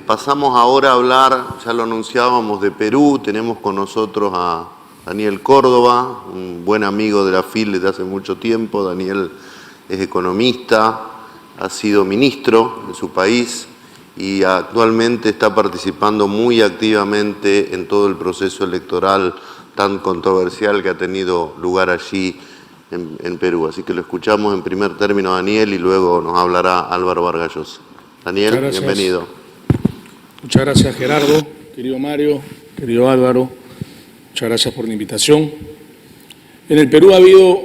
Pasamos ahora a hablar, ya lo anunciábamos, de Perú. Tenemos con nosotros a Daniel Córdoba, un buen amigo de la FIL desde hace mucho tiempo. Daniel es economista, ha sido ministro de su país y actualmente está participando muy activamente en todo el proceso electoral tan controversial que ha tenido lugar allí en Perú. Así que lo escuchamos en primer término a Daniel y luego nos hablará Álvaro Vargas Llosa. Daniel, bienvenido. Muchas gracias, Gerardo, querido Mario, querido Álvaro. Muchas gracias por la invitación. En el Perú ha habido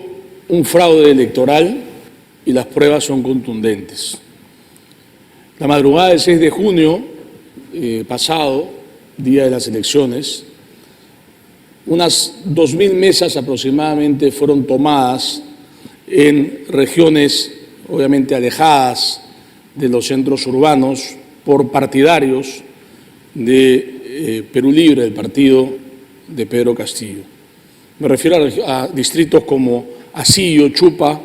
un fraude electoral y las pruebas son contundentes. La madrugada del 6 de junio pasado, día de las elecciones, unas 2.000 mesas aproximadamente fueron tomadas en regiones obviamente alejadas de los centros urbanos por partidarios de Perú Libre, del partido de Pedro Castillo. Me refiero a distritos como Asillo, Chupa,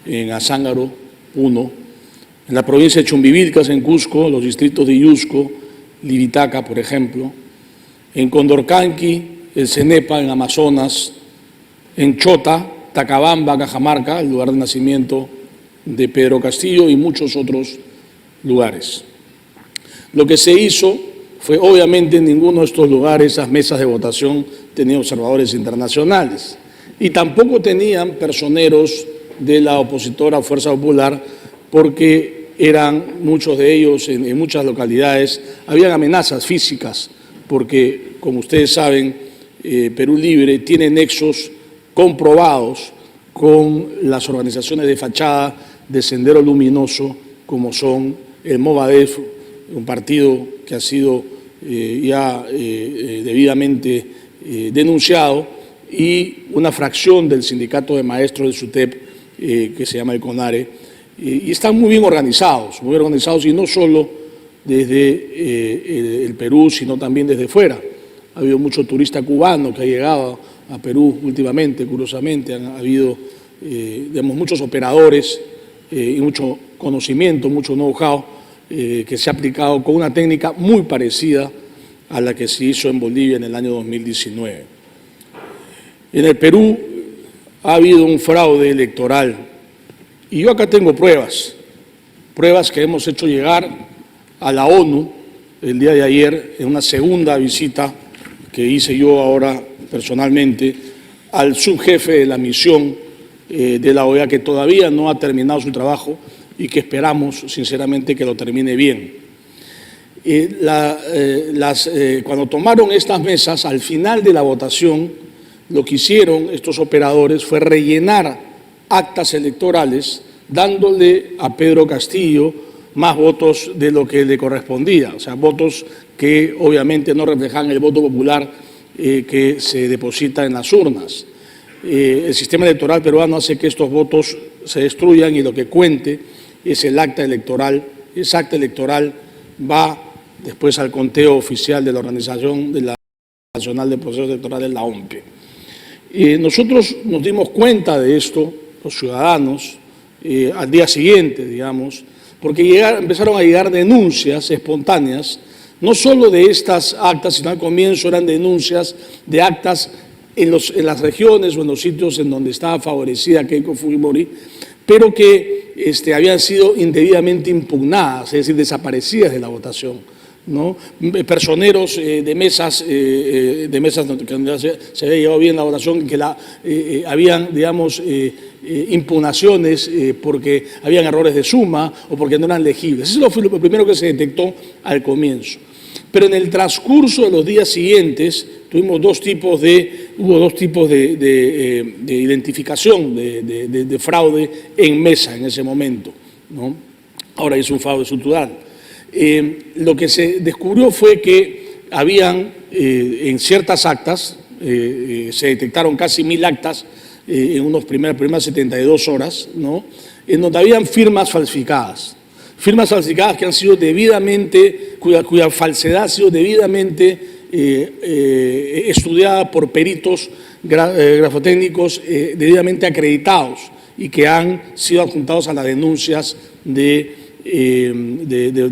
en Azángaro 1, en la provincia de Chumbivilcas, en Cusco, los distritos de Iusco, Libitaca, por ejemplo, en Condorcanqui, el Cenepa, en Amazonas, en Chota, Tacabamba, Cajamarca, el lugar de nacimiento de Pedro Castillo, y muchos otros lugares. Lo que se hizo fue, obviamente, en ninguno de estos lugares, esas mesas de votación tenían observadores internacionales y tampoco tenían personeros de la opositora Fuerza Popular, porque eran muchos de ellos, en muchas localidades, habían amenazas físicas, porque, como ustedes saben, Perú Libre tiene nexos comprobados con las organizaciones de fachada de Sendero Luminoso, como son el Movadef, un partido que ha sido debidamente denunciado, y una fracción del sindicato de maestros del SUTEP que se llama el CONARE, y están muy bien organizados y no solo desde el Perú, sino también desde fuera. Ha habido mucho turista cubano que ha llegado a Perú últimamente, curiosamente. Ha habido muchos operadores y mucho conocimiento, mucho know-how que se ha aplicado con una técnica muy parecida a la que se hizo en Bolivia en el año 2019. En el Perú ha habido un fraude electoral y yo acá tengo pruebas que hemos hecho llegar a la ONU el día de ayer en una segunda visita que hice yo ahora personalmente al subjefe de la misión de la OEA, que todavía no ha terminado su trabajo y que esperamos sinceramente que lo termine bien. Cuando tomaron estas mesas, al final de la votación, lo que hicieron estos operadores fue rellenar actas electorales dándole a Pedro Castillo más votos de lo que le correspondía, o sea, votos que obviamente no reflejan el voto popular que se deposita en las urnas. El sistema electoral peruano hace que estos votos se destruyan y lo que cuente es el acta electoral. Ese acta electoral va después al conteo oficial de la Organización Nacional de Procesos Electorales, la OMPE. Nosotros nos dimos cuenta de esto, los ciudadanos, al día siguiente, digamos, porque empezaron a llegar denuncias espontáneas, no solo de estas actas, sino al comienzo eran denuncias de actas en las regiones o en los sitios en donde estaba favorecida Keiko Fujimori, pero que habían sido indebidamente impugnadas, es decir, desaparecidas de la votación, ¿no? Personeros de mesas donde se había llevado bien la votación, que habían, digamos, impugnaciones porque habían errores de suma o porque no eran legibles. Eso fue lo primero que se detectó al comienzo. Pero en el transcurso de los días siguientes hubo dos tipos de identificación de fraude en mesa en ese momento, ¿no? Ahora es un fraude estructural. Lo que se descubrió fue que habían en ciertas actas, se detectaron casi 1.000 actas en unas primeras 72 horas, ¿no?, en donde habían firmas falsificadas que han sido debidamente, cuya falsedad ha sido debidamente estudiada por peritos grafotécnicos debidamente acreditados y que han sido adjuntados a las denuncias de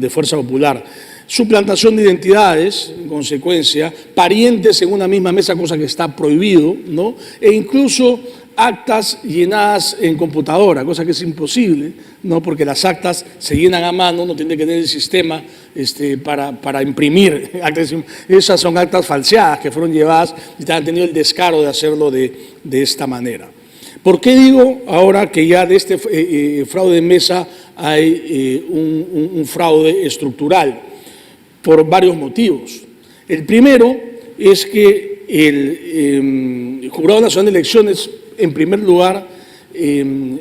Fuerza Popular. suplantación de identidades, en consecuencia, parientes en una misma mesa, cosa que está prohibido, ¿no? E incluso actas llenadas en computadora, cosa que es imposible, ¿no? Porque las actas se llenan a mano, uno tiene que tener el sistema para imprimir actas. Esas son actas falseadas que fueron llevadas y han tenido el descaro de hacerlo de esta manera. ¿Por qué digo ahora que ya de este fraude de mesa hay un fraude estructural? Por varios motivos. El primero es que el Jurado Nacional de Elecciones, en primer lugar,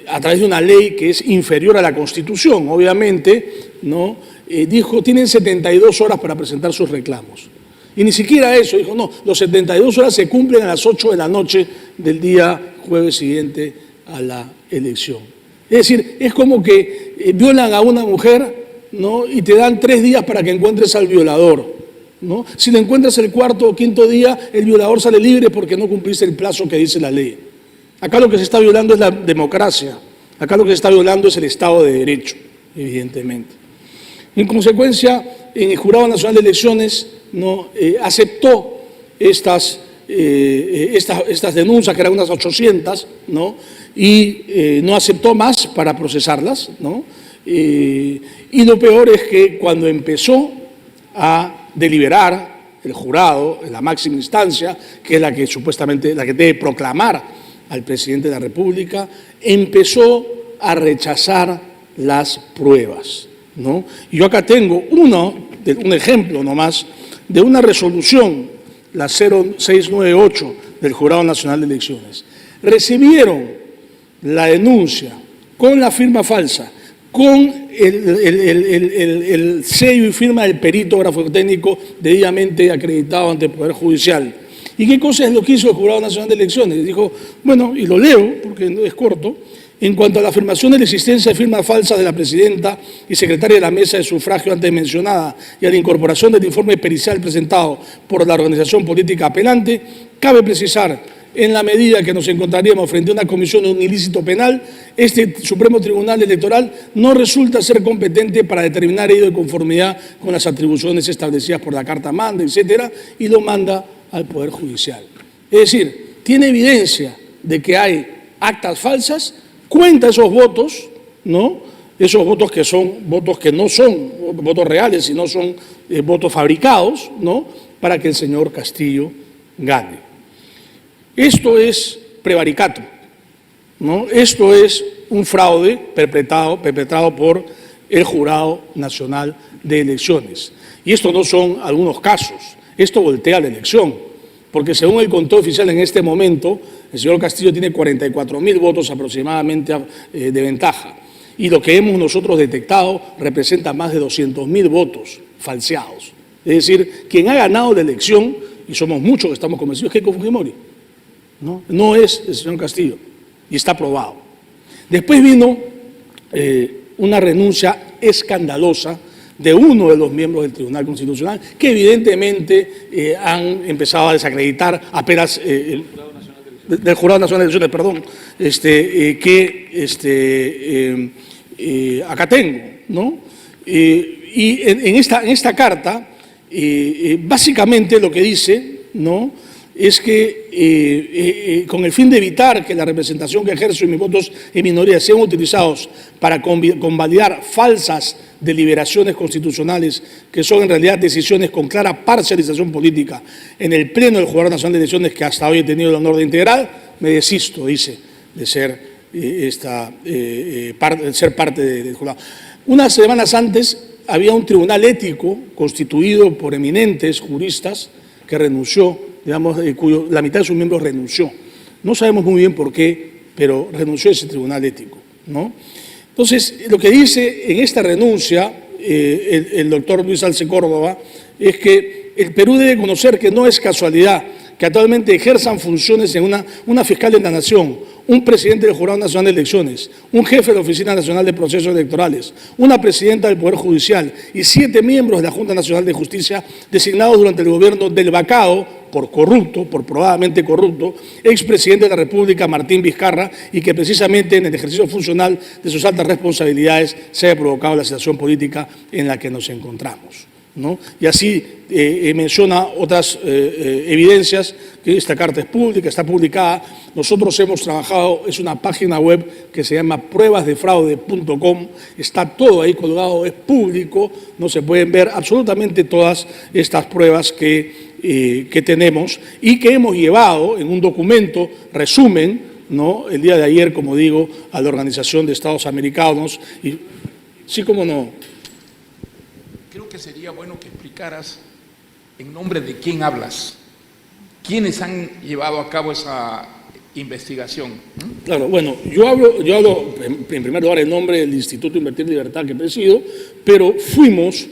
a través de una ley que es inferior a la Constitución, obviamente, ¿no? Dijo, tienen 72 horas para presentar sus reclamos. Y ni siquiera eso, dijo, no, los 72 horas se cumplen a las 8 de la noche del día jueves siguiente a la elección. Es decir, es como que violan a una mujer, ¿no? Y te dan 3 días para que encuentres al violador, ¿no? Si lo encuentras el cuarto o quinto día, el violador sale libre porque no cumpliste el plazo que dice la ley. Acá lo que se está violando es la democracia, acá lo que se está violando es el Estado de Derecho, evidentemente. En consecuencia, el Jurado Nacional de Elecciones no aceptó estas denuncias, que eran unas 800, ¿no? Y no aceptó más para procesarlas, ¿no? Y lo peor es que cuando empezó a deliberar el jurado, en la máxima instancia, que es la que supuestamente la que debe proclamar al presidente de la República, empezó a rechazar las pruebas, ¿no? Y yo acá tengo un ejemplo nomás de una resolución, la 0698 del Jurado Nacional de Elecciones. Recibieron la denuncia con la firma falsa, con el sello y firma del peritógrafo técnico debidamente acreditado ante el Poder Judicial. ¿Y qué cosa es lo que hizo el Jurado Nacional de Elecciones? Dijo, bueno, y lo leo porque es corto, en cuanto a la afirmación de la existencia de firma falsa de la presidenta y secretaria de la mesa de sufragio antes mencionada y a la incorporación del informe pericial presentado por la organización política apelante, cabe precisar, en la medida que nos encontraríamos frente a una comisión de un ilícito penal, este Supremo Tribunal Electoral no resulta ser competente para determinar ello de conformidad con las atribuciones establecidas por la Carta Magna, etcétera, y lo manda al Poder Judicial. Es decir, tiene evidencia de que hay actas falsas, cuenta esos votos, ¿no? Esos votos que son votos que no son votos reales, sino son votos fabricados, ¿no? Para que el señor Castillo gane. Esto es prevaricato, ¿no? Esto es un fraude perpetrado por el Jurado Nacional de Elecciones. Y esto no son algunos casos, esto voltea la elección, porque según el conteo oficial en este momento, el señor Castillo tiene 44.000 votos aproximadamente de ventaja. Y lo que hemos nosotros detectado representa más de 200.000 votos falseados. Es decir, quien ha ganado la elección, y somos muchos que estamos convencidos, es Keiko Fujimori. No es el señor Castillo, y está probado. Después vino una renuncia escandalosa de uno de los miembros del Tribunal Constitucional, que evidentemente han empezado a desacreditar apenas del Jurado Nacional de Elecciones, perdón, acá tengo, ¿no? Y en esta carta, básicamente lo que dice, ¿no?, es que con el fin de evitar que la representación que ejerzo y mis votos en minoría sean utilizados para convalidar falsas deliberaciones constitucionales, que son en realidad decisiones con clara parcialización política, en el Pleno del Jurado Nacional de Elecciones, que hasta hoy he tenido el honor de integrar, me desisto, dice, de ser parte del jurado. Unas semanas antes había un tribunal ético constituido por eminentes juristas que renunció, digamos, la mitad de sus miembros renunció. No sabemos muy bien por qué, pero renunció ese tribunal ético, ¿no? Entonces, lo que dice en esta renuncia el doctor Luis Arce Córdoba es que el Perú debe conocer que no es casualidad que actualmente ejerzan funciones en una fiscal de la Nación, un presidente del Jurado Nacional de Elecciones, un jefe de la Oficina Nacional de Procesos Electorales, una presidenta del Poder Judicial y 7 miembros de la Junta Nacional de Justicia designados durante el gobierno del vacado por probadamente corrupto, expresidente de la República, Martín Vizcarra, y que precisamente en el ejercicio funcional de sus altas responsabilidades se haya provocado la situación política en la que nos encontramos, ¿no? Y así menciona otras evidencias, que esta carta es pública, está publicada. Nosotros hemos trabajado, es una página web que se llama pruebasdefraude.com, está todo ahí colgado, es público, no se pueden ver absolutamente todas estas pruebas que tenemos y que hemos llevado en un documento, resumen, ¿no? El día de ayer, como digo, a la Organización de Estados Americanos. Y, sí, cómo no. Creo que sería bueno que explicaras en nombre de quién hablas, quiénes han llevado a cabo esa investigación. Claro, bueno, yo hablo en primer lugar en nombre del Instituto Invertir Libertad que presido, pero fuimos,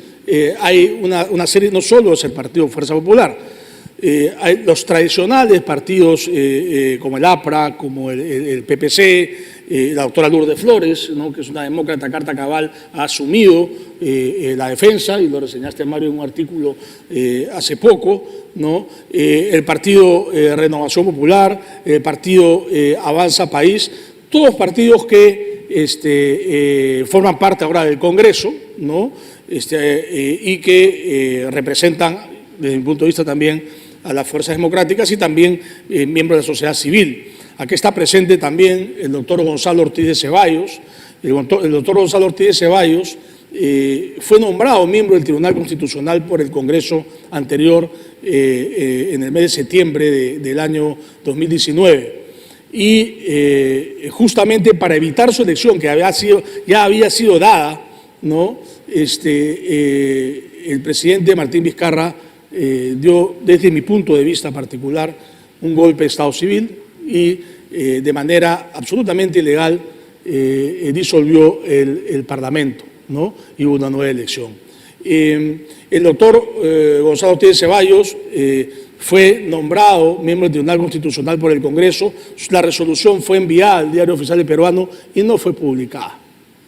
hay una serie, no solo es el Partido Fuerza Popular, hay los tradicionales partidos como el APRA, como el PPC, la doctora Lourdes Flores, ¿no?, que es una demócrata carta cabal, ha asumido la defensa, y lo reseñaste, Mario, en un artículo hace poco, ¿no? El Partido Renovación Popular, el Partido Avanza País, todos partidos que forman parte ahora del Congreso, ¿no? Y que representan, desde mi punto de vista, también a las fuerzas democráticas y también miembros de la sociedad civil. Aquí está presente también el doctor Gonzalo Ortiz de Ceballos. El doctor Gonzalo Ortiz de Ceballos fue nombrado miembro del Tribunal Constitucional por el Congreso anterior en el mes de septiembre del año 2019. Y justamente para evitar su elección, que ya había sido dada, ¿no?, el presidente Martín Vizcarra dio, desde mi punto de vista particular, un golpe de Estado civil y de manera absolutamente ilegal disolvió el Parlamento, ¿no?, y hubo una nueva elección. El doctor Gonzalo Ortiz de Ceballos fue nombrado miembro del Tribunal Constitucional por el Congreso. La resolución fue enviada al Diario Oficial del Peruano y no fue publicada,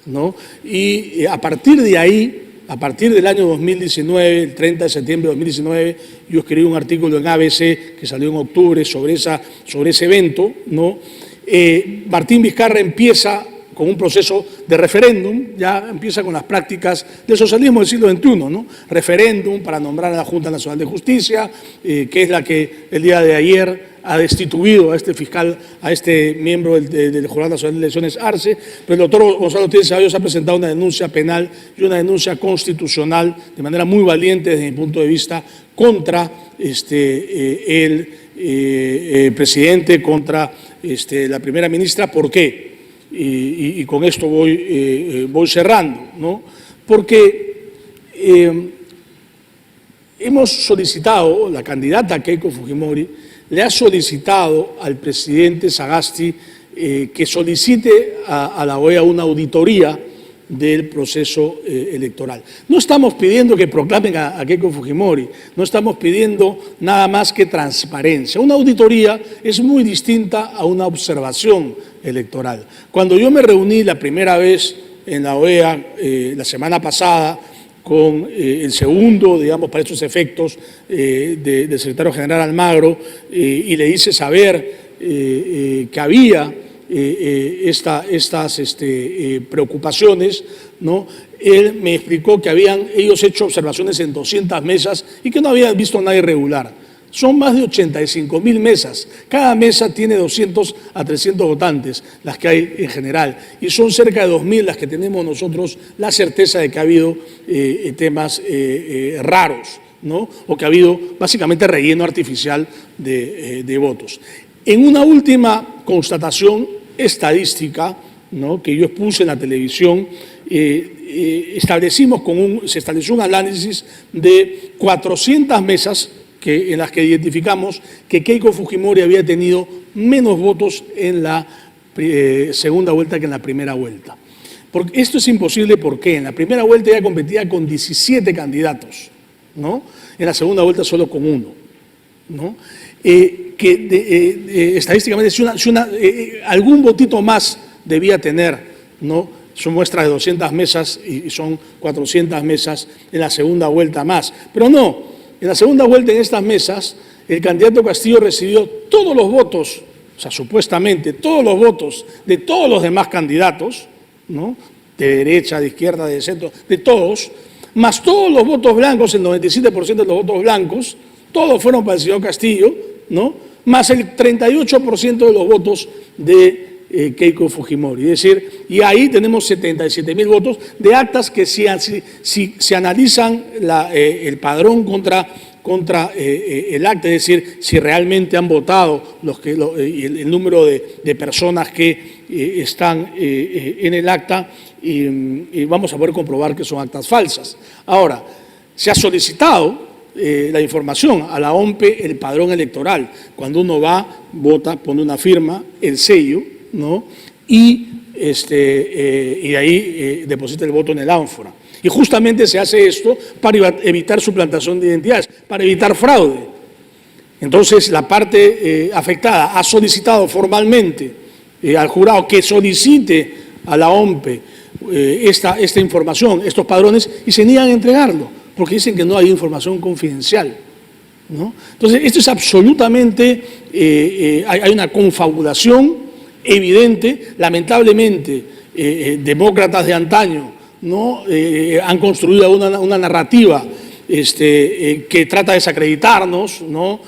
¿no? Y a partir de ahí, a partir del año 2019, el 30 de septiembre de 2019, yo escribí un artículo en ABC que salió en octubre sobre ese evento, ¿no? Martín Vizcarra empieza con un proceso de referéndum, ya empieza con las prácticas del socialismo del siglo XXI, ¿no? Referéndum para nombrar a la Junta Nacional de Justicia, que es la que el día de ayer ha destituido a este fiscal, a este miembro del Jurado Nacional de Elecciones, Arce, pero el doctor Gonzalo Ortiz de Ceballos ha presentado una denuncia penal y una denuncia constitucional de manera muy valiente desde mi punto de vista contra el presidente, contra la primera ministra. ¿Por qué? Y con esto voy cerrando, ¿no? Porque hemos solicitado, la candidata Keiko Fujimori le ha solicitado al presidente Sagasti que solicite a la OEA una auditoría del proceso electoral. No estamos pidiendo que proclamen a Keiko Fujimori, no estamos pidiendo nada más que transparencia. Una auditoría es muy distinta a una observación electoral. Cuando yo me reuní la primera vez en la OEA la semana pasada con el segundo, digamos, para estos efectos, del secretario general Almagro, y le hice saber que había estas preocupaciones, ¿no? Él me explicó que habían ellos hecho observaciones en 200 mesas y que no habían visto nada irregular. Son más de 85.000 mesas. Cada mesa tiene 200 a 300 votantes, las que hay en general. Y son cerca de 2.000 las que tenemos nosotros la certeza de que ha habido temas raros, ¿no? O que ha habido básicamente relleno artificial de votos. En una última constatación estadística, ¿no?, que yo expuse en la televisión, se estableció un análisis de 400 mesas en las que identificamos que Keiko Fujimori había tenido menos votos en la segunda vuelta que en la primera vuelta. Porque esto es imposible porque en la primera vuelta ella competía con 17 candidatos, ¿no? En la segunda vuelta solo con uno, ¿no? Estadísticamente si algún votito más debía tener, ¿no? Son muestras de 200 mesas y son 400 mesas en la segunda vuelta más. Pero no. En la segunda vuelta, en estas mesas, el candidato Castillo recibió todos los votos, o sea, supuestamente todos los votos de todos los demás candidatos, ¿no?, de derecha, de izquierda, de centro, de todos, más todos los votos blancos, el 97% de los votos blancos, todos fueron para el señor Castillo, ¿no? Más el 38% de los votos de Keiko Fujimori. Es decir, y ahí tenemos 77.000 votos de actas que si se analizan el padrón contra el acta, es decir, si realmente han votado el número de personas que están en el acta, y vamos a poder comprobar que son actas falsas. Ahora, se ha solicitado la información a la OMPE, el padrón electoral. Cuando uno va, vota, pone una firma, el sello, ¿no? Y ahí deposita el voto en el ánfora. Y justamente se hace esto para evitar suplantación de identidades, para evitar fraude. Entonces, la parte afectada ha solicitado formalmente al jurado que solicite a la OMPE esta información, estos padrones, y se niegan a entregarlo, porque dicen que no hay información confidencial, ¿no? Entonces, esto es absolutamente, hay una confabulación evidente. Lamentablemente, demócratas de antaño, ¿no? Han construido una narrativa que trata de desacreditarnos, ¿no?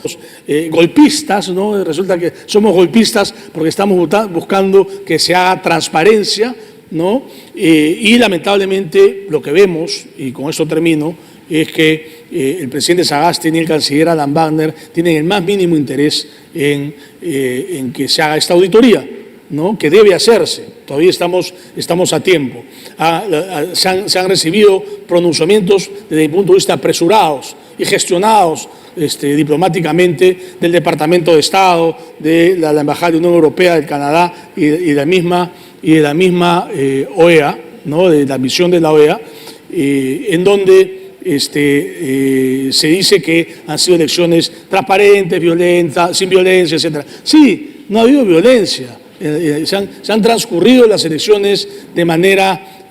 Golpistas, ¿no? Resulta que somos golpistas porque estamos buscando que se haga transparencia, ¿no? Y lamentablemente lo que vemos, y con esto termino, es que el presidente Sagasti y el canciller Alan Wagner tienen el más mínimo interés en que se haga esta auditoría, ¿no? Que debe hacerse. Todavía estamos a tiempo. Se han recibido pronunciamientos desde mi punto de vista apresurados y gestionados diplomáticamente del Departamento de Estado, de la Embajada de la Unión Europea, del Canadá y de la misma OEA, ¿no? De la misión de la OEA, en donde se dice que han sido elecciones transparentes, violentas, sin violencia, etc. Sí, no ha habido violencia. Se han transcurrido las elecciones de manera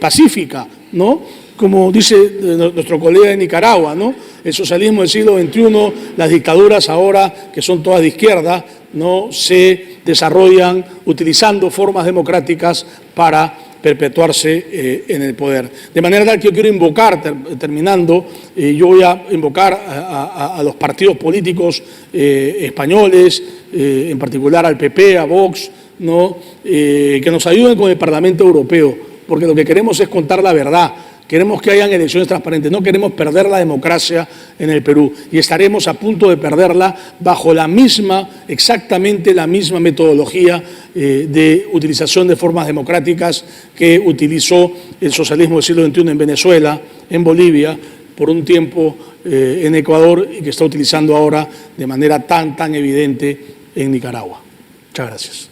pacífica, ¿no? Como dice nuestro colega de Nicaragua, ¿no? El socialismo del siglo XXI, las dictaduras ahora, que son todas de izquierda, ¿no? Se desarrollan utilizando formas democráticas para perpetuarse en el poder. De manera tal que yo quiero invocar, terminando, yo voy a invocar a los partidos políticos españoles, en particular al PP, a Vox, ¿no? Que nos ayuden con el Parlamento Europeo, porque lo que queremos es contar la verdad. Queremos que hayan elecciones transparentes, no queremos perder la democracia en el Perú, y estaremos a punto de perderla bajo exactamente la misma metodología de utilización de formas democráticas que utilizó el socialismo del siglo XXI en Venezuela, en Bolivia, por un tiempo en Ecuador, y que está utilizando ahora de manera tan evidente en Nicaragua. Muchas gracias.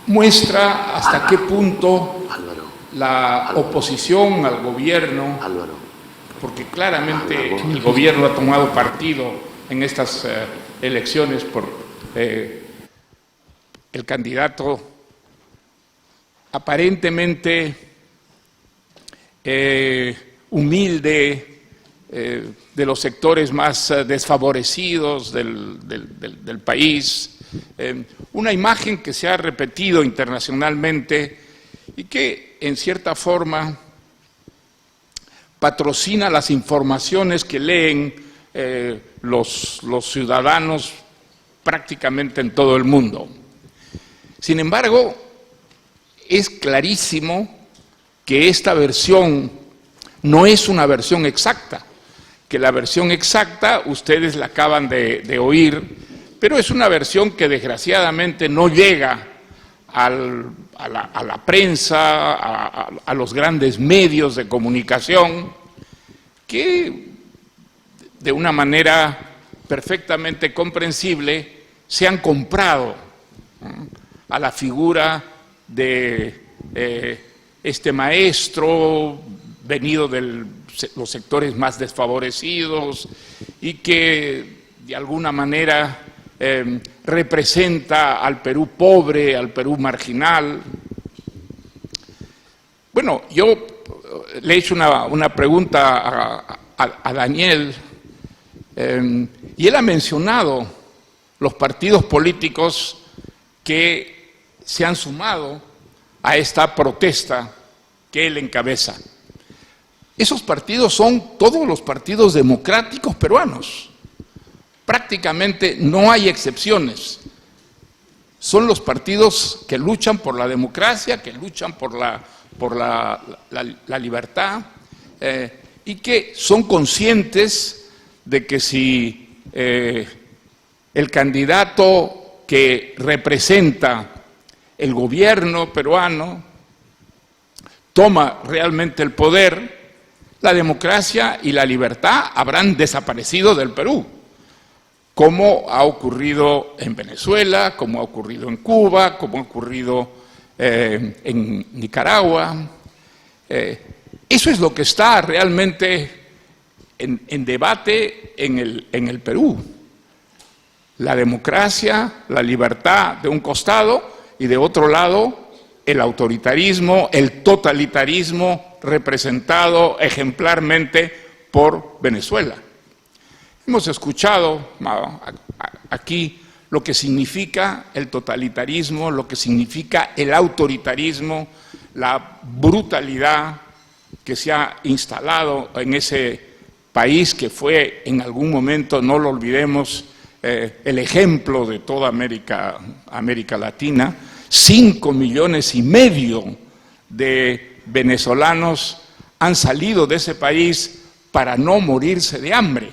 Muestra hasta qué punto la oposición al gobierno, porque claramente el gobierno ha tomado partido en estas elecciones por el candidato aparentemente humilde, de los sectores más desfavorecidos del país. Una imagen que se ha repetido internacionalmente y que, en cierta forma, patrocina las informaciones que leen los ciudadanos prácticamente en todo el mundo. Sin embargo, es clarísimo que esta versión no es una versión exacta, que la versión exacta ustedes la acaban de oír, pero es una versión que desgraciadamente no llega a la prensa, a los grandes medios de comunicación, que de una manera perfectamente comprensible se han comprado a la figura de este maestro venido de los sectores más desfavorecidos y que de alguna manera representa al Perú pobre, al Perú marginal. Bueno, yo le he hecho una pregunta a Daniel y él ha mencionado los partidos políticos que se han sumado a esta protesta que él encabeza. Esos partidos son todos los partidos democráticos peruanos. Prácticamente no hay excepciones. Son los partidos que luchan por la democracia, que luchan por la libertad, y que son conscientes de que si el candidato que representa el gobierno peruano toma realmente el poder, la democracia y la libertad habrán desaparecido del Perú, como ha ocurrido en Venezuela, como ha ocurrido en Cuba, como ha ocurrido en Nicaragua. Eso es lo que está realmente en debate en el Perú. La democracia, la libertad de un costado y de otro lado el autoritarismo, el totalitarismo representado ejemplarmente por Venezuela. Hemos escuchado aquí lo que significa el totalitarismo, lo que significa el autoritarismo, la brutalidad que se ha instalado en ese país que fue en algún momento, no lo olvidemos, el ejemplo de toda América Latina. 5,5 millones de venezolanos han salido de ese país para no morirse de hambre,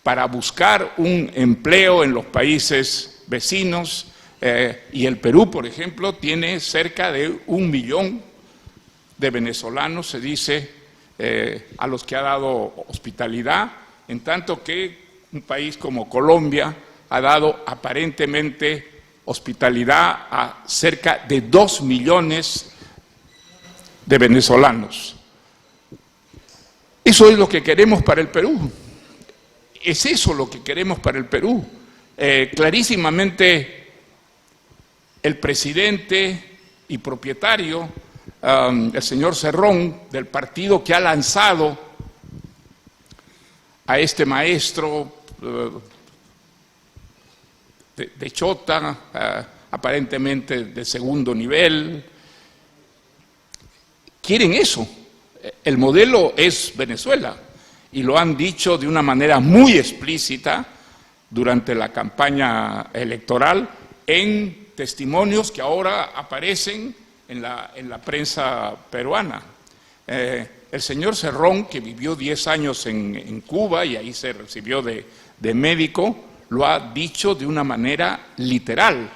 para buscar un empleo en los países vecinos, y el Perú, por ejemplo, tiene cerca de 1 millón de venezolanos, se dice, a los que ha dado hospitalidad, en tanto que un país como Colombia ha dado aparentemente hospitalidad a cerca de 2 millones de venezolanos. Eso es lo que queremos para el Perú. Es eso lo que queremos para el Perú. Clarísimamente el presidente y propietario, el señor Cerrón, del partido que ha lanzado a este maestro de chota, aparentemente de segundo nivel, quieren eso. El modelo es Venezuela, y lo han dicho de una manera muy explícita durante la campaña electoral en testimonios que ahora aparecen en la prensa peruana. El señor Cerrón, que vivió 10 años en Cuba y ahí se recibió de médico, lo ha dicho de una manera literal.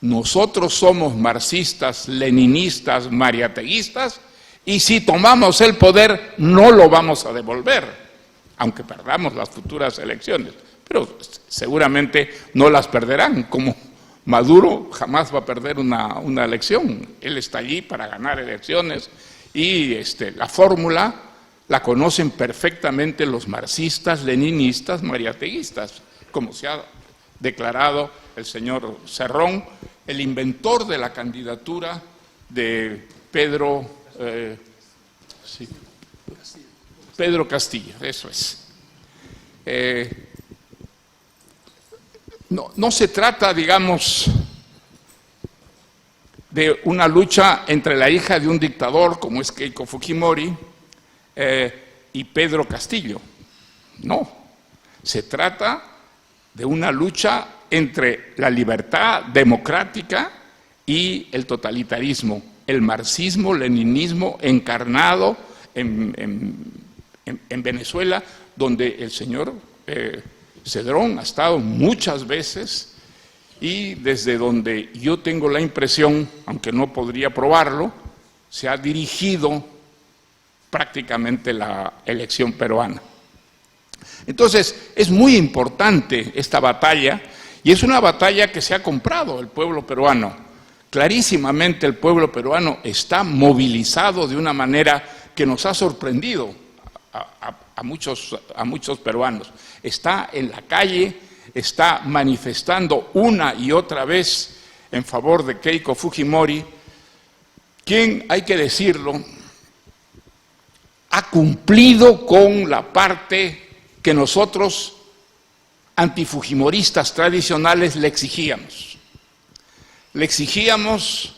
Nosotros somos marxistas, leninistas, mariateguistas, y si tomamos el poder no lo vamos a devolver, aunque perdamos las futuras elecciones. Pero seguramente no las perderán, como Maduro jamás va a perder una elección. Él está allí para ganar elecciones y la fórmula la conocen perfectamente los marxistas, leninistas, mariateguistas, como se ha declarado el señor Cerrón, el inventor de la candidatura de Pedro Castillo, eso es. No se trata, digamos, de una lucha entre la hija de un dictador como es Keiko Fujimori y Pedro Castillo. No, se trata de una lucha entre la libertad democrática y el totalitarismo, el marxismo-leninismo encarnado en Venezuela, donde el señor Cerrón ha estado muchas veces y desde donde yo tengo la impresión, aunque no podría probarlo, se ha dirigido prácticamente la elección peruana. Entonces, es muy importante esta batalla, y es una batalla que se ha comprado el pueblo peruano. Clarísimamente el pueblo peruano está movilizado de una manera que nos ha sorprendido a muchos peruanos. Está en la calle, está manifestando una y otra vez en favor de Keiko Fujimori, quien, hay que decirlo, ha cumplido con la parte que nosotros antifujimoristas tradicionales le exigíamos. Le exigíamos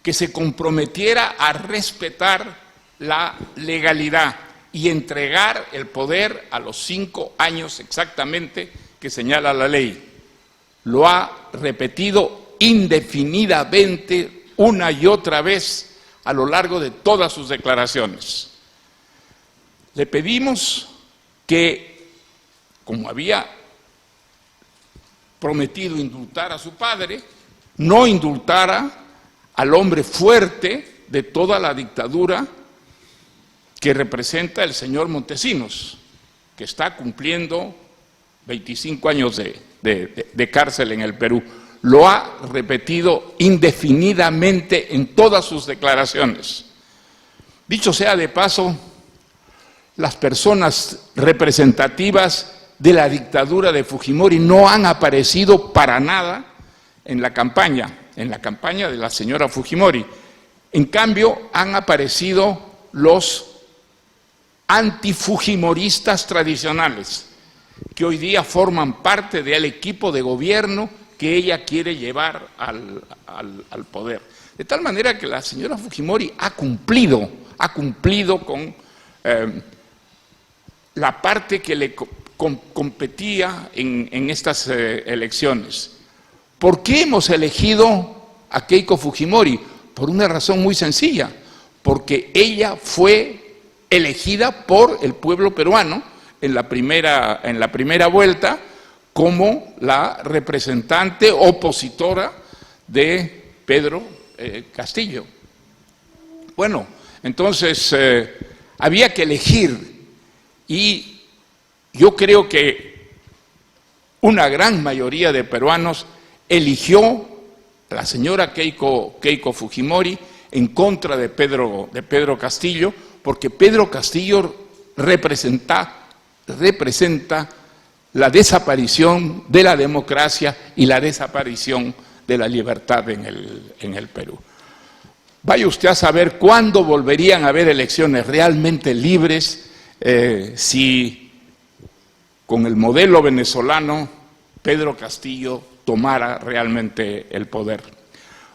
que se comprometiera a respetar la legalidad y entregar el poder a los 5 años exactamente que señala la ley. Lo ha repetido indefinidamente una y otra vez a lo largo de todas sus declaraciones. Le pedimos que, como había prometido indultar a su padre, no indultara al hombre fuerte de toda la dictadura que representa el señor Montesinos, que está cumpliendo 25 años de cárcel en el Perú. Lo ha repetido indefinidamente en todas sus declaraciones. Dicho sea de paso, las personas representativas de la dictadura de Fujimori no han aparecido para nada en la campaña de la señora Fujimori. En cambio, han aparecido los antifujimoristas tradicionales, que hoy día forman parte del equipo de gobierno que ella quiere llevar al poder. De tal manera que la señora Fujimori ha cumplido con la parte que le competía en estas elecciones. ¿Por qué hemos elegido a Keiko Fujimori? Por una razón muy sencilla, porque ella fue elegida por el pueblo peruano en la primera vuelta como la representante opositora de Pedro Castillo. Bueno, entonces había que elegir, y yo creo que una gran mayoría de peruanos eligió a la señora Keiko Fujimori en contra de Pedro Castillo, porque Pedro Castillo representa la desaparición de la democracia y la desaparición de la libertad en el Perú. Vaya usted a saber cuándo volverían a haber elecciones realmente libres si con el modelo venezolano Pedro Castillo tomara realmente el poder.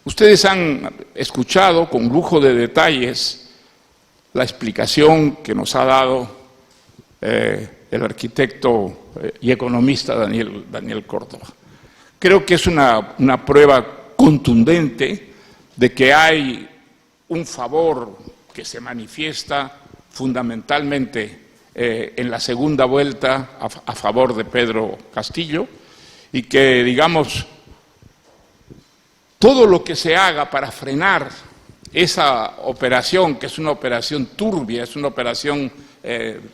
Ustedes han escuchado con lujo de detalles la explicación que nos ha dado el arquitecto y economista Daniel Córdoba. Creo que es una prueba contundente de que hay un favor que se manifiesta fundamentalmente en la segunda vuelta a favor de Pedro Castillo, y que, digamos, todo lo que se haga para frenar esa operación, que es una operación turbia, es una operación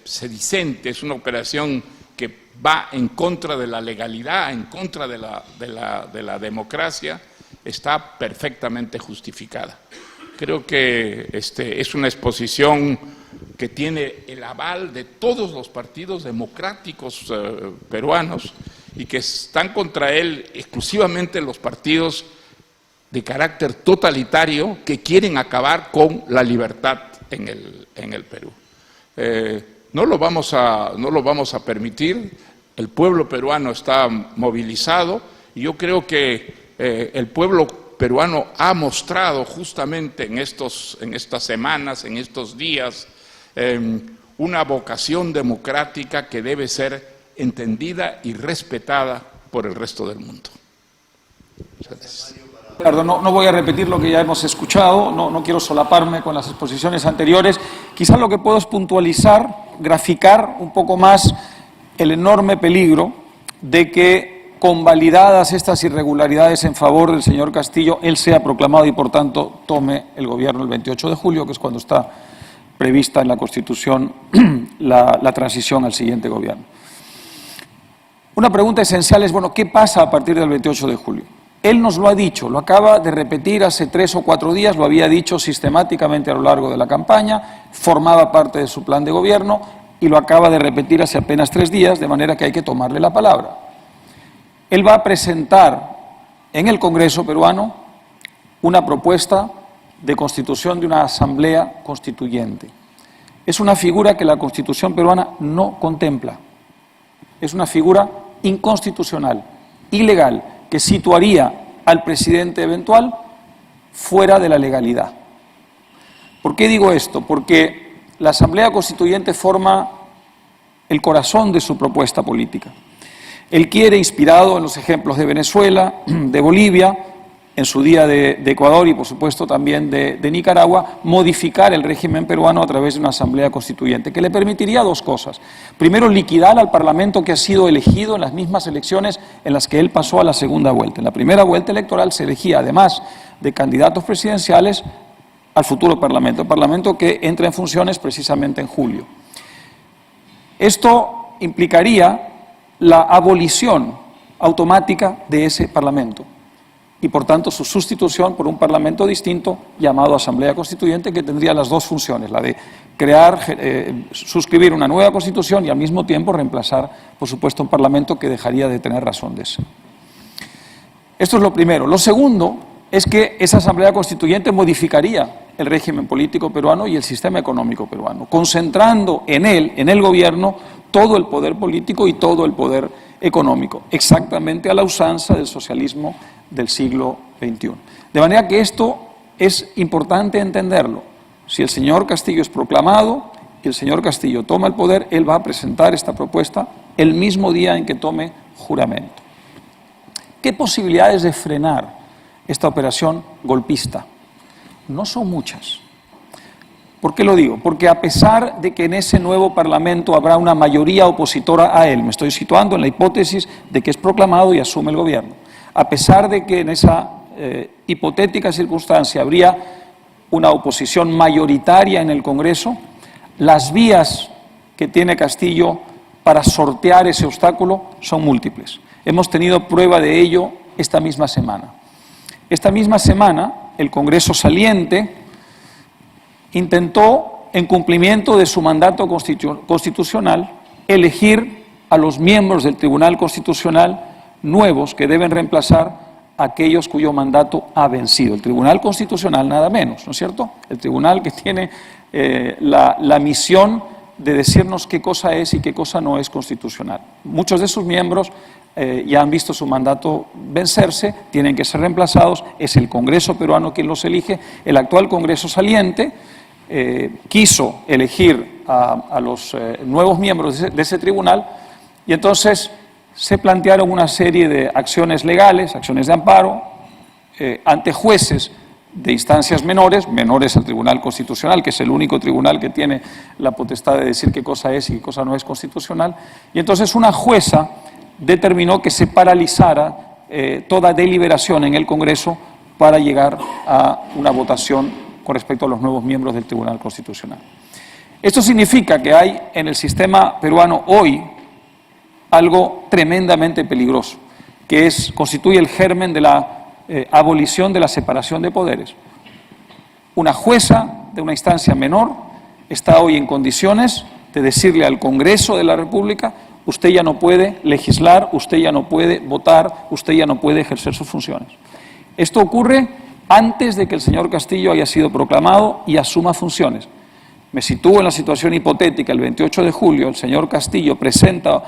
sedicente, es una operación que va en contra de la legalidad, en contra de la democracia, está perfectamente justificada. Creo que es una exposición que tiene el aval de todos los partidos democráticos peruanos, y que están contra él exclusivamente los partidos de carácter totalitario que quieren acabar con la libertad en el Perú. No lo vamos a permitir. El pueblo peruano está movilizado, y yo creo que el pueblo peruano ha mostrado justamente en estas semanas, en estos días, una vocación democrática que debe ser entendida y respetada por el resto del mundo. Muchas gracias. No voy a repetir lo que ya hemos escuchado, no quiero solaparme con las exposiciones anteriores. Quizás lo que puedo es puntualizar, graficar un poco más el enorme peligro de que, convalidadas estas irregularidades en favor del señor Castillo, él sea proclamado y, por tanto, tome el gobierno el 28 de julio, que es cuando está prevista en la Constitución la transición al siguiente gobierno. Una pregunta esencial es, bueno, ¿qué pasa a partir del 28 de julio? Él nos lo ha dicho, lo acaba de repetir hace 3 o 4 días, lo había dicho sistemáticamente a lo largo de la campaña, formaba parte de su plan de gobierno y lo acaba de repetir hace apenas 3 días, de manera que hay que tomarle la palabra. Él va a presentar en el Congreso peruano una propuesta de constitución de una asamblea constituyente. Es una figura que la Constitución peruana no contempla. Es una figura inconstitucional, ilegal, que situaría al presidente eventual fuera de la legalidad. ¿Por qué digo esto? Porque la Asamblea Constituyente forma el corazón de su propuesta política. Él quiere, inspirado en los ejemplos de Venezuela, de Bolivia, en su día de Ecuador y por supuesto también de Nicaragua, modificar el régimen peruano a través de una Asamblea Constituyente, que le permitiría dos cosas. Primero, liquidar al Parlamento que ha sido elegido en las mismas elecciones en las que él pasó a la segunda vuelta. En la primera vuelta electoral se elegía, además de candidatos presidenciales, al futuro Parlamento, el Parlamento que entra en funciones precisamente en julio. Esto implicaría la abolición automática de ese Parlamento y, por tanto, su sustitución por un Parlamento distinto llamado Asamblea Constituyente, que tendría las dos funciones, la de crear, suscribir una nueva Constitución y al mismo tiempo reemplazar, por supuesto, un Parlamento que dejaría de tener razón de ser. Esto es lo primero. Lo segundo es que esa Asamblea Constituyente modificaría el régimen político peruano y el sistema económico peruano, concentrando en él, en el gobierno, todo el poder político y todo el poder económico, exactamente a la usanza del socialismo del siglo XXI. De manera que esto es importante entenderlo. Si el señor Castillo es proclamado y el señor Castillo toma el poder, él va a presentar esta propuesta el mismo día en que tome juramento. ¿Qué posibilidades de frenar esta operación golpista? No son muchas. ¿Por qué lo digo? Porque a pesar de que en ese nuevo Parlamento habrá una mayoría opositora a él, me estoy situando en la hipótesis de que es proclamado y asume el gobierno, a pesar de que en esa hipotética circunstancia habría una oposición mayoritaria en el Congreso, las vías que tiene Castillo para sortear ese obstáculo son múltiples. Hemos tenido prueba de ello esta misma semana. Esta misma semana, el Congreso saliente intentó, en cumplimiento de su mandato constitucional, elegir a los miembros del Tribunal Constitucional nuevos que deben reemplazar a aquellos cuyo mandato ha vencido. El Tribunal Constitucional nada menos, ¿no es cierto? El tribunal que tiene la misión de decirnos qué cosa es y qué cosa no es constitucional. Muchos de sus miembros ya han visto su mandato vencerse, tienen que ser reemplazados, es el Congreso peruano quien los elige. El actual Congreso saliente quiso elegir a los nuevos miembros de ese tribunal y entonces se plantearon una serie de acciones legales, acciones de amparo, ante jueces de instancias menores al Tribunal Constitucional, que es el único tribunal que tiene la potestad de decir qué cosa es y qué cosa no es constitucional, y entonces una jueza determinó que se paralizara toda deliberación en el Congreso para llegar a una votación con respecto a los nuevos miembros del Tribunal Constitucional. Esto significa que hay en el sistema peruano hoy algo tremendamente peligroso, que constituye el germen de la abolición de la separación de poderes. Una jueza de una instancia menor está hoy en condiciones de decirle al Congreso de la República: usted ya no puede legislar, usted ya no puede votar, usted ya no puede ejercer sus funciones. Esto ocurre antes de que el señor Castillo haya sido proclamado y asuma funciones. Me sitúo en la situación hipotética: el 28 de julio el señor Castillo presenta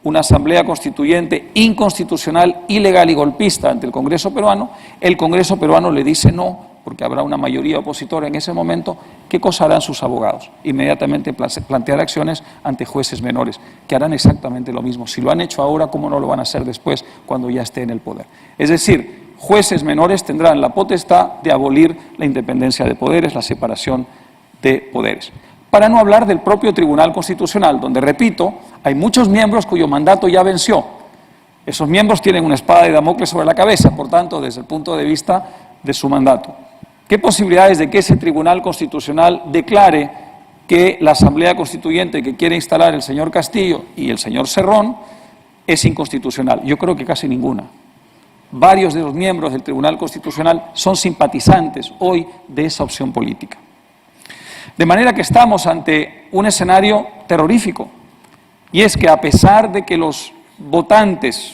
una Asamblea Constituyente inconstitucional, ilegal y golpista ante el Congreso peruano. El Congreso peruano le dice no, porque habrá una mayoría opositora en ese momento. ¿Qué cosa harán sus abogados? Inmediatamente plantear acciones ante jueces menores, que harán exactamente lo mismo. Si lo han hecho ahora, ¿cómo no lo van a hacer después, cuando ya esté en el poder? Es decir, jueces menores tendrán la potestad de abolir la independencia de poderes, la separación de poderes. Para no hablar del propio Tribunal Constitucional, donde, repito, hay muchos miembros cuyo mandato ya venció. Esos miembros tienen una espada de Damocles sobre la cabeza, por tanto, desde el punto de vista de su mandato. ¿Qué posibilidades de que ese Tribunal Constitucional declare que la Asamblea Constituyente que quiere instalar el señor Castillo y el señor Cerrón es inconstitucional? Yo creo que casi ninguna. Varios de los miembros del Tribunal Constitucional son simpatizantes hoy de esa opción política. De manera que estamos ante un escenario terrorífico, y es que a pesar de que los votantes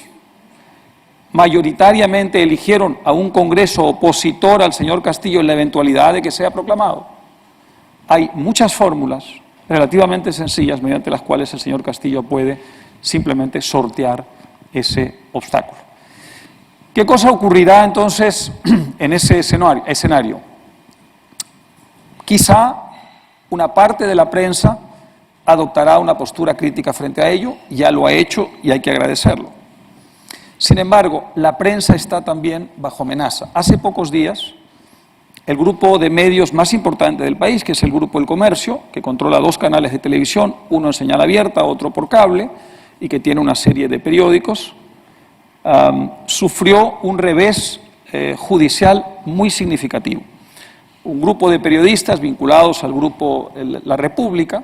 mayoritariamente eligieron a un Congreso opositor al señor Castillo en la eventualidad de que sea proclamado, hay muchas fórmulas relativamente sencillas mediante las cuales el señor Castillo puede simplemente sortear ese obstáculo. ¿Qué cosa ocurrirá entonces en ese escenario? Quizá una parte de la prensa adoptará una postura crítica frente a ello, ya lo ha hecho y hay que agradecerlo. Sin embargo, la prensa está también bajo amenaza. Hace pocos días, el grupo de medios más importante del país, que es el Grupo El Comercio, que controla 2 canales de televisión, uno en señal abierta, otro por cable, y que tiene una serie de periódicos, sufrió un revés judicial muy significativo. Un grupo de periodistas vinculados al grupo La República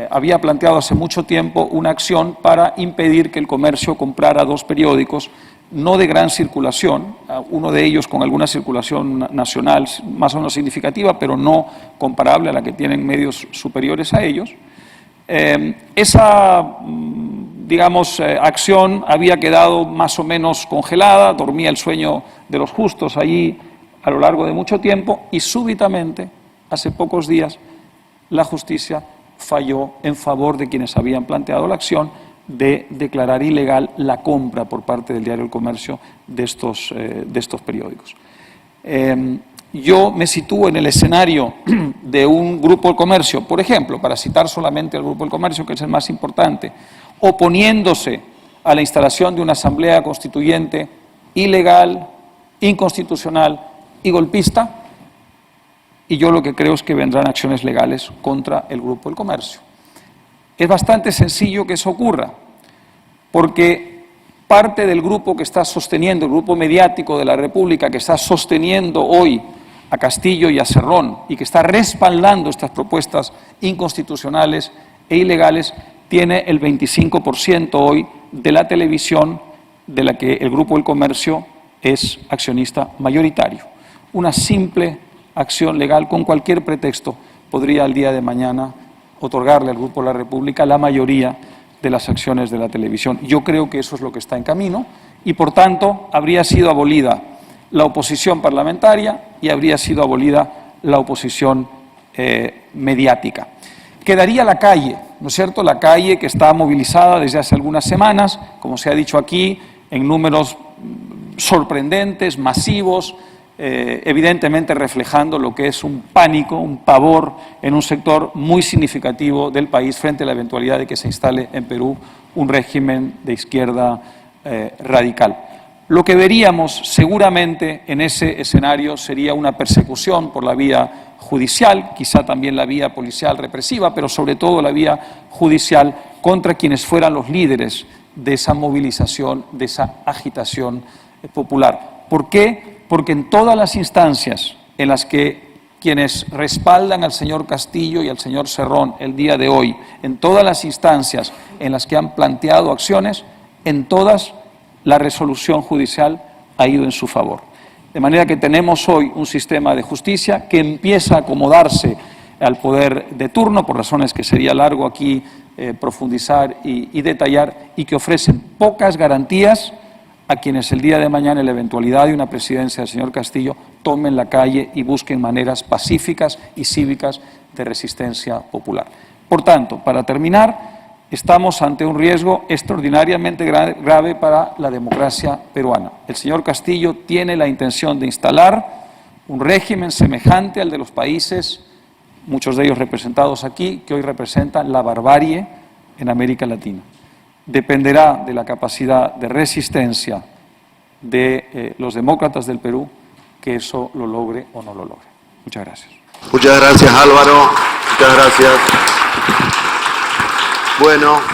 había planteado hace mucho tiempo una acción para impedir que El Comercio comprara 2 periódicos no de gran circulación, uno de ellos con alguna circulación nacional más o menos significativa, pero no comparable a la que tienen medios superiores a ellos. Esa, digamos, acción había quedado más o menos congelada, dormía el sueño de los justos allí a lo largo de mucho tiempo y súbitamente, hace pocos días, la justicia falló en favor de quienes habían planteado la acción de declarar ilegal la compra por parte del diario El Comercio de estos periódicos. Yo me sitúo en el escenario de un grupo El Comercio, por ejemplo, para citar solamente al grupo El Comercio, que es el más importante, oponiéndose a la instalación de una asamblea constituyente ilegal, inconstitucional y golpista, y yo lo que creo es que vendrán acciones legales contra el Grupo El Comercio. Es bastante sencillo que eso ocurra, porque parte del grupo que está sosteniendo, el grupo mediático de la República que está sosteniendo hoy a Castillo y a Cerrón y que está respaldando estas propuestas inconstitucionales e ilegales, tiene el 25% hoy de la televisión de la que el Grupo El Comercio es accionista mayoritario. Una simple acción legal con cualquier pretexto podría el día de mañana otorgarle al Grupo La República la mayoría de las acciones de la televisión. Yo creo que eso es lo que está en camino y, por tanto, habría sido abolida la oposición parlamentaria y habría sido abolida la oposición mediática. Quedaría la calle, ¿no es cierto?, la calle que está movilizada desde hace algunas semanas, como se ha dicho aquí, en números sorprendentes, masivos, evidentemente reflejando lo que es un pánico, un pavor en un sector muy significativo del país frente a la eventualidad de que se instale en Perú un régimen de izquierda radical. Lo que veríamos seguramente en ese escenario sería una persecución por la vía judicial, quizá también la vía policial represiva, pero sobre todo la vía judicial contra quienes fueran los líderes de esa movilización, de esa agitación popular. ¿Por qué? Porque en todas las instancias en las que quienes respaldan al señor Castillo y al señor Cerrón el día de hoy, en todas las instancias en las que han planteado acciones, en todas la resolución judicial ha ido en su favor. De manera que tenemos hoy un sistema de justicia que empieza a acomodarse al poder de turno, por razones que sería largo aquí profundizar y detallar, y que ofrecen pocas garantías a quienes el día de mañana, en la eventualidad de una presidencia del señor Castillo, tomen la calle y busquen maneras pacíficas y cívicas de resistencia popular. Por tanto, para terminar, estamos ante un riesgo extraordinariamente grave para la democracia peruana. El señor Castillo tiene la intención de instalar un régimen semejante al de los países, muchos de ellos representados aquí, que hoy representan la barbarie en América Latina. Dependerá de la capacidad de resistencia de los demócratas del Perú que eso lo logre o no lo logre. Muchas gracias. Muchas gracias, Álvaro. Muchas gracias. Bueno.